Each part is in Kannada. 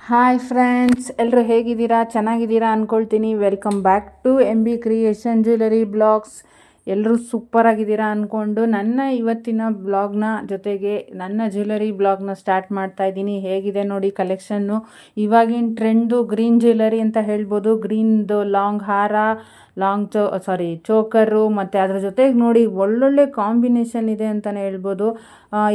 ಹಾಯ್ ಫ್ರೆಂಡ್ಸ್, ಎಲ್ಲರೂ ಹೇಗಿದ್ದೀರಾ? ಚೆನ್ನಾಗಿದ್ದೀರಾ ಅಂದ್ಕೊಳ್ತೀನಿ. Welcome back to MB creation jewellery blogs. ಎಲ್ಲರೂ ಸೂಪರಾಗಿದ್ದೀರಾ ಅಂದ್ಕೊಂಡು ನನ್ನ ಇವತ್ತಿನ ಬ್ಲಾಗ್ನ ಜೊತೆಗೆ ನನ್ನ ಜ್ಯುವೆಲರಿ ಬ್ಲಾಗ್ನ ಸ್ಟಾರ್ಟ್ ಮಾಡ್ತಾ ಇದ್ದೀನಿ. ಹೇಗಿದೆ ನೋಡಿ ಕಲೆಕ್ಷನ್ನು. ಇವಾಗಿನ ಟ್ರೆಂಡು ಗ್ರೀನ್ ಜ್ಯುವೆಲರಿ ಅಂತ ಹೇಳ್ಬೋದು. ಗ್ರೀನ್ದು ಲಾಂಗ್ ಹಾರ, ಲಾಂಗ್ ಚೋಕರು ಮತ್ತು ಅದ್ರ ಜೊತೆಗೆ ನೋಡಿ ಒಳ್ಳೊಳ್ಳೆ ಕಾಂಬಿನೇಷನ್ ಇದೆ ಅಂತಲೇ ಹೇಳ್ಬೋದು.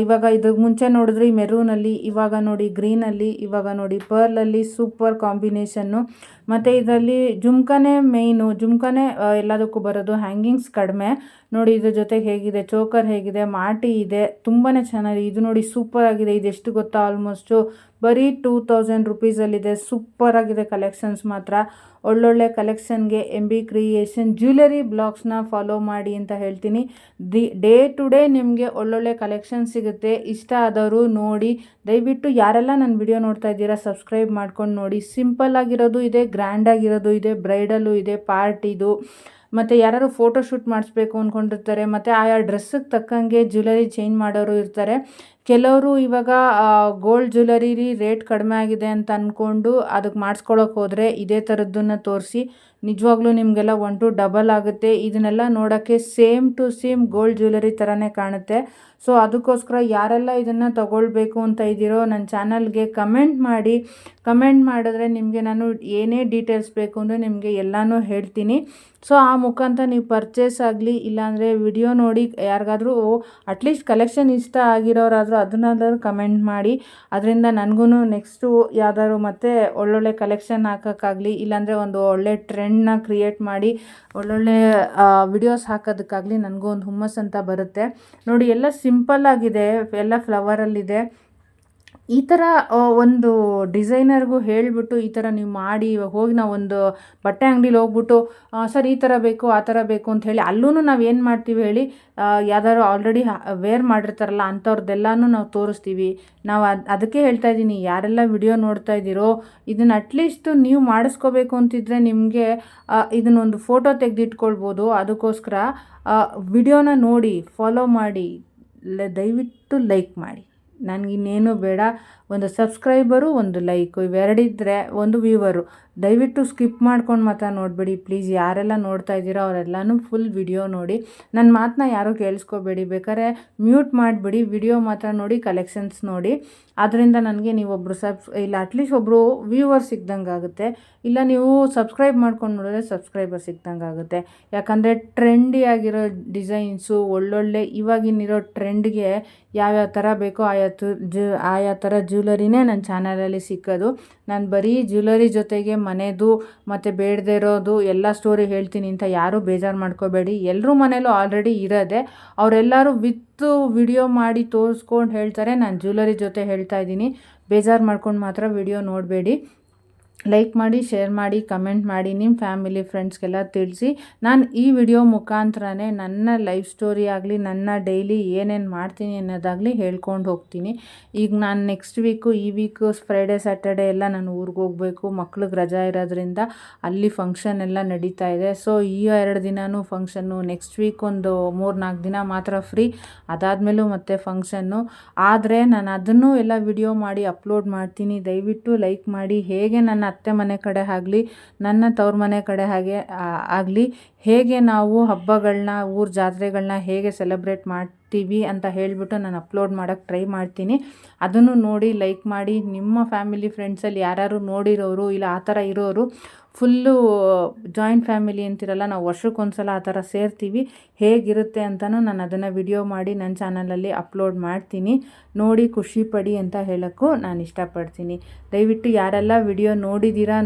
ಇವಾಗ ಇದಕ್ಕೆ ಮುಂಚೆ ನೋಡಿದ್ರಿ ಮೆರೂನಲ್ಲಿ, ಇವಾಗ ನೋಡಿ ಗ್ರೀನಲ್ಲಿ, ಇವಾಗ ನೋಡಿ ಪರ್ಲಲ್ಲಿ ಸೂಪರ್ ಕಾಂಬಿನೇಷನ್ನು. ಮತ್ತು ಇದರಲ್ಲಿ ಜುಮ್ಕನೇ ಮೇಯ್ನು, ಜುಮ್ಕನೇ ಎಲ್ಲದಕ್ಕೂ ಬರೋದು. ಹ್ಯಾಂಗಿಂಗ್ಸ್ ಕಡಿಮೆ ನೋಡಿ. ಇದ್ರ ಜೊತೆಗೆ ಹೇಗಿದೆ ಚೋಕರ್, ಹೇಗಿದೆ ಮಾಟಿ ಇದೆ, ತುಂಬಾ ಚೆನ್ನಾಗಿದೆ. ಇದು ನೋಡಿ ಸೂಪರ್ ಆಗಿದೆ. ಇದೆಷ್ಟು ಗೊತ್ತಾ? ಆಲ್ಮೋಸ್ಟು ಬರೀ 2000 ರುಪೀಸಲ್ಲಿದೆ. ಸೂಪರಾಗಿದೆ ಕಲೆಕ್ಷನ್ಸ್ ಮಾತ್ರ. ಒಳ್ಳೊಳ್ಳೆ ಕಲೆಕ್ಷನ್ಗೆ MB ಕ್ರಿಯೇಷನ್ ಜ್ಯುವೆಲರಿ ಬ್ಲಾಗ್ಸ್ನ ಫಾಲೋ ಮಾಡಿ ಅಂತ ಹೇಳ್ತೀನಿ. ಡೇ ಟು ಡೇ ನಿಮಗೆ ಒಳ್ಳೊಳ್ಳೆ ಕಲೆಕ್ಷನ್ ಸಿಗುತ್ತೆ. ಇಷ್ಟ ಆದವರು ನೋಡಿ. ದಯವಿಟ್ಟು ಯಾರೆಲ್ಲ ನನ್ನ ವಿಡಿಯೋ ನೋಡ್ತಾ ಇದ್ದೀರಾ ಸಬ್ಸ್ಕ್ರೈಬ್ ಮಾಡ್ಕೊಂಡು ನೋಡಿ. ಸಿಂಪಲ್ ಆಗಿರೋದು ಇದೆ, ಗ್ರ್ಯಾಂಡ್ ಆಗಿರೋದು ಇದೆ, ಬ್ರೈಡಲ್ಲು ಇದೆ, ಪಾರ್ಟಿದು, ಮತ್ತು ಯಾರು ಫೋಟೋಶೂಟ್ ಮಾಡಿಸ್ಬೇಕು ಅಂದ್ಕೊಂಡಿರ್ತಾರೆ, ಮತ್ತು ಆಯಾ ಡ್ರೆಸ್ಸಿಗೆ ತಕ್ಕಂಗೆ ಜ್ಯುವೆಲರಿ ಚೇಂಜ್ ಮಾಡೋರು ಇರ್ತಾರೆ. ಕೆಲವರು ಇವಾಗ ಗೋಲ್ಡ್ ಜ್ಯುವೆಲರಿ ರೇಟ್ ಕಡಿಮೆ ಆಗಿದೆ ಅಂತ ಅಂದ್ಕೊಂಡು ಅದಕ್ಕೆ ಮಾಡಿಸ್ಕೊಳ್ಳೋಕೆ ಹೋದರೆ ಇದೇ ಥರದ್ದನ್ನು ತೋರಿಸಿ ನಿಜವಾಗ್ಲೂ ನಿಮಗೆಲ್ಲ 1 to ಡಬಲ್ ಆಗುತ್ತೆ. ಇದನ್ನೆಲ್ಲ ನೋಡೋಕ್ಕೆ same to same gold jewellery ಥರನೇ ಕಾಣುತ್ತೆ. ಸೊ ಅದಕ್ಕೋಸ್ಕರ ಯಾರೆಲ್ಲ ಇದನ್ನು ತಗೊಳ್ಬೇಕು ಅಂತ ಇದ್ದೀರೋ ನನ್ನ ಚಾನಲ್ಗೆ ಕಮೆಂಟ್ ಮಾಡಿ. ಕಮೆಂಟ್ ಮಾಡಿದ್ರೆ ನಿಮಗೆ ನಾನು ಏನೇ ಡೀಟೇಲ್ಸ್ ಬೇಕು ಅಂದರೆ ನಿಮಗೆ ಎಲ್ಲನೂ ಹೇಳ್ತೀನಿ. ಸೊ ಆ ಮುಖಾಂತರ ನೀವು ಪರ್ಚೇಸ್ ಆಗಲಿ, ಇಲ್ಲಾಂದರೆ ವಿಡಿಯೋ ನೋಡಿ ಯಾರಿಗಾದರೂ ಅಟ್ಲೀಸ್ಟ್ ಕಲೆಕ್ಷನ್ ಇಷ್ಟ ಆಗಿರೋರಾದರೂ ಅದನ್ನಾದರೂ ಕಮೆಂಟ್ ಮಾಡಿ. ಅದರಿಂದ ನನಗೂ ನೆಕ್ಸ್ಟು ಯಾವ್ದಾದ್ರು ಮತ್ತೆ ಒಳ್ಳೊಳ್ಳೆ ಕಲೆಕ್ಷನ್ ಹಾಕೋಕ್ಕಾಗಲಿ, ಇಲ್ಲಾಂದರೆ ಒಂದು ಒಳ್ಳೆ ಟ್ರೆಂಡ್ನ ಕ್ರಿಯೇಟ್ ಮಾಡಿ ಒಳ್ಳೊಳ್ಳೆ ವಿಡಿಯೋಸ್ ಹಾಕೋದಕ್ಕಾಗಲಿ ನನಗೂ ಒಂದು ಹುಮ್ಮಸ್ ಅಂತ ಬರುತ್ತೆ. ನೋಡಿ ಎಲ್ಲ ಸಿಂಪಲ್ ಆಗಿದೆ, ಎಲ್ಲ ಫ್ಲವರಲ್ಲಿದೆ. ಈ ಥರ ಒಂದು ಡಿಸೈನರ್ಗೂ ಹೇಳಿಬಿಟ್ಟು ಈ ಥರ ನೀವು ಮಾಡಿ. ಇವಾಗ ಹೋಗಿ ನಾವು ಒಂದು ಬಟ್ಟೆ ಅಂಗಡಿಲಿ ಹೋಗ್ಬಿಟ್ಟು ಸರ್ ಈ ಥರ ಬೇಕು, ಆ ಥರ ಬೇಕು ಅಂತ ಹೇಳಿ ಅಲ್ಲೂ ನಾವು ಏನು ಮಾಡ್ತೀವಿ ಹೇಳಿ, ಯಾವ್ದಾದ್ರು ಆಲ್ರೆಡಿ ವೇರ್ ಮಾಡಿರ್ತಾರಲ್ಲ ಅಂಥವ್ರದ್ದೆಲ್ಲನೂ ನಾವು ತೋರಿಸ್ತೀವಿ. ನಾವು ಅದಕ್ಕೆ ಹೇಳ್ತಾ ಇದ್ದೀನಿ, ಯಾರೆಲ್ಲ ವಿಡಿಯೋ ನೋಡ್ತಾ ಇದ್ದೀರೋ ಇದನ್ನು ಅಟ್ಲೀಸ್ಟ್ ನೀವು ಮಾಡಿಸ್ಕೋಬೇಕು ಅಂತಿದ್ರೆ ನಿಮಗೆ ಇದನ್ನೊಂದು ಫೋಟೋ ತೆಗೆದಿಟ್ಕೊಳ್ಬೋದು. ಅದಕ್ಕೋಸ್ಕರ ವಿಡಿಯೋನ ನೋಡಿ ಫಾಲೋ ಮಾಡಿ, ದಯವಿಟ್ಟು ಲೈಕ್ ಮಾಡಿ. ನನಗಿನ್ನೇನು ಬೇಡ, ಒಂದು ಸಬ್ಸ್ಕ್ರೈಬರು, ಒಂದು ಲೈಕು, ಇವೆರಡಿದ್ದರೆ ಒಂದು ವ್ಯೂವರು. ದಯವಿಟ್ಟು ಸ್ಕಿಪ್ ಮಾಡ್ಕೊಂಡು ಮಾತ್ರ ನೋಡಬೇಡಿ ಪ್ಲೀಸ್. ಯಾರೆಲ್ಲ ನೋಡ್ತಾ ಇದ್ದೀರೋ ಅವರೆಲ್ಲನೂ ಫುಲ್ ವಿಡಿಯೋ ನೋಡಿ. ನನ್ನ ಮಾತನ್ನ ಯಾರೂ ಕೇಳಿಸ್ಕೋಬೇಡಿ, ಬೇಕಾದ್ರೆ ಮ್ಯೂಟ್ ಮಾಡಿಬಿಡಿ. ವಿಡಿಯೋ ಮಾತ್ರ ನೋಡಿ, ಕಲೆಕ್ಷನ್ಸ್ ನೋಡಿ. ಅದರಿಂದ ನನಗೆ ನೀವೊಬ್ಬರು ಇಲ್ಲ ಅಟ್ಲೀಸ್ಟ್ ಒಬ್ಬರು ವ್ಯೂವರ್ ಸಿಗ್ದಂಗೆ ಆಗುತ್ತೆ. ಇಲ್ಲ ನೀವು ಸಬ್ಸ್ಕ್ರೈಬ್ ಮಾಡ್ಕೊಂಡು ನೋಡಿದ್ರೆ ಸಬ್ಸ್ಕ್ರೈಬರ್ ಸಿಗ್ದಂಗೆ ಆಗುತ್ತೆ. ಯಾಕಂದರೆ ಟ್ರೆಂಡಿ ಆಗಿರೋ ಡಿಸೈನ್ಸು, ಒಳ್ಳೊಳ್ಳೆ ಇವಾಗಿನಿರೋ ಟ್ರೆಂಡ್ಗೆ ಯಾವ್ಯಾವ ಥರ ಬೇಕೋ ಆಯಾ ಥರ ಜ್ಯುವೆಲರಿನೇ ನನ್ನ ಚಾನಲಲ್ಲಿ ಸಿಕ್ಕೋದು. ನಾನು ಬರೀ ಜ್ಯುವೆಲರಿ ಜೊತೆಗೆ ಮನೆದು ಮತ್ತು ಬೇಡದೇ ಇರೋದು ಎಲ್ಲ ಸ್ಟೋರಿ ಹೇಳ್ತೀನಿ ಅಂತ ಯಾರೂ ಬೇಜಾರು ಮಾಡ್ಕೋಬೇಡಿ. ಎಲ್ಲರೂ ಮನೇಲೂ ಆಲ್ರೆಡಿ ಇರೋದೆ. ಅವರೆಲ್ಲರೂ ವಿತ್ತು ವಿಡಿಯೋ ಮಾಡಿ ತೋರಿಸ್ಕೊಂಡು ಹೇಳ್ತಾರೆ. ನಾನು ಜ್ಯುವೆಲರಿ ಜೊತೆ ಹೇಳ್ತಾ ಇದ್ದೀನಿ. ಬೇಜಾರು ಮಾಡ್ಕೊಂಡು ಮಾತ್ರ ವಿಡಿಯೋ ನೋಡಬೇಡಿ. ಲೈಕ್ ಮಾಡಿ, ಶೇರ್ ಮಾಡಿ, ಕಮೆಂಟ್ ಮಾಡಿ, ನಿಮ್ಮ ಫ್ಯಾಮಿಲಿ ಫ್ರೆಂಡ್ಸ್ಗೆಲ್ಲ ತಿಳಿಸಿ. ನಾನು ಈ ವಿಡಿಯೋ ಮುಖಾಂತರನೇ ನನ್ನ ಲೈಫ್ ಸ್ಟೋರಿ ಆಗಲಿ, ನನ್ನ ಡೈಲಿ ಏನೇನು ಮಾಡ್ತೀನಿ ಅನ್ನೋದಾಗಲಿ ಹೇಳ್ಕೊಂಡು ಹೋಗ್ತೀನಿ. ಈಗ ನಾನು ನೆಕ್ಸ್ಟ್ ಈ ವೀಕು ಫ್ರೈಡೇ ಸ್ಯಾಟರ್ಡೇ ಎಲ್ಲ ನಾನು ಊರಿಗೆ ಹೋಗಬೇಕು. ಮಕ್ಳಿಗೆ ರಜಾ ಇರೋದ್ರಿಂದ ಅಲ್ಲಿ ಫಂಕ್ಷನ್ ಎಲ್ಲ ನಡೀತಾ ಇದೆ. ಸೊ ಈ 2 ದಿನವೂ ಫಂಕ್ಷನ್ನು, ನೆಕ್ಸ್ಟ್ ವೀಕ್ ಒಂದು 3-4 ದಿನ ಮಾತ್ರ ಫ್ರೀ. ಅದಾದಮೇಲೂ ಮತ್ತೆ ಫಂಕ್ಷನ್ನು. ಆದರೆ ನಾನು ಅದನ್ನು ಎಲ್ಲ ವಿಡಿಯೋ ಮಾಡಿ ಅಪ್ಲೋಡ್ ಮಾಡ್ತೀನಿ. ದಯವಿಟ್ಟು ಲೈಕ್ ಮಾಡಿ. ಹೇಗೆ ನನ್ನ ಅತ್ತೆ ಮನೆ ಕಡೆ ಆಗಲಿ, ನನ್ನ ತವ್ರ ಮನೆ ಕಡೆ ಆಗಲಿ, ಹೇಗೆ ನಾವು ಹಬ್ಬಗಳನ್ನ, ಊರ ಜಾತ್ರೆಗಳನ್ನ ಹೇಗೆ ಸೆಲೆಬ್ರೇಟ್ ಮಾಡ್ತೀವಿ ಅಂತ ಹೇಳಿಬಿಟ್ಟು ನಾನು ಅಪ್ಲೋಡ್ ಮಾಡೋಕ್ಕೆ ಟ್ರೈ ಮಾಡ್ತೀನಿ. ಅದನ್ನು ನೋಡಿ ಲೈಕ್ ಮಾಡಿ. ನಿಮ್ಮ ಫ್ಯಾಮಿಲಿ ಫ್ರೆಂಡ್ಸಲ್ಲಿ ಯಾರು ನೋಡಿರೋರು, ಇಲ್ಲ ಆ ಥರ ಇರೋರು, ಫುಲ್ಲು ಜಾಯಿಂಟ್ ಫ್ಯಾಮಿಲಿ ಅಂತಿರಲ್ಲ, ನಾವು ವರ್ಷಕ್ಕೊಂದ್ಸಲ ಆ ಥರ ಸೇರ್ತೀವಿ, ಹೇಗಿರುತ್ತೆ ಅಂತಲೂ ನಾನು ಅದನ್ನು ವಿಡಿಯೋ ಮಾಡಿ ನನ್ನ ಚಾನಲಲ್ಲಿ ಅಪ್ಲೋಡ್ ಮಾಡ್ತೀನಿ. ನೋಡಿ ಖುಷಿ ಪಡಿ ಅಂತ ಹೇಳೋಕ್ಕೂ ನಾನು ಇಷ್ಟಪಡ್ತೀನಿ. ದಯವಿಟ್ಟು ಯಾರೆಲ್ಲ ವಿಡಿಯೋ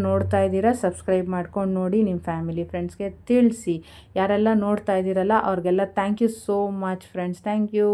ನೋಡ್ತಾ ಇದ್ದೀರಾ ಸಬ್ಸ್ಕ್ರೈಬ್ ಮಾಡ್ಕೊಂಡು ನೋಡಿ. ನಿಮ್ಮ ಫ್ಯಾಮಿಲಿ ಫ್ರೆಂಡ್ಸ್ಗೆ ತಿಳಿಸಿ. ಯಾರೆಲ್ಲ ನೋಡ್ತಾ ಇದ್ದೀರಲ್ಲ ಅವ್ರಿಗೆಲ್ಲ thank you so much friends. Thank you.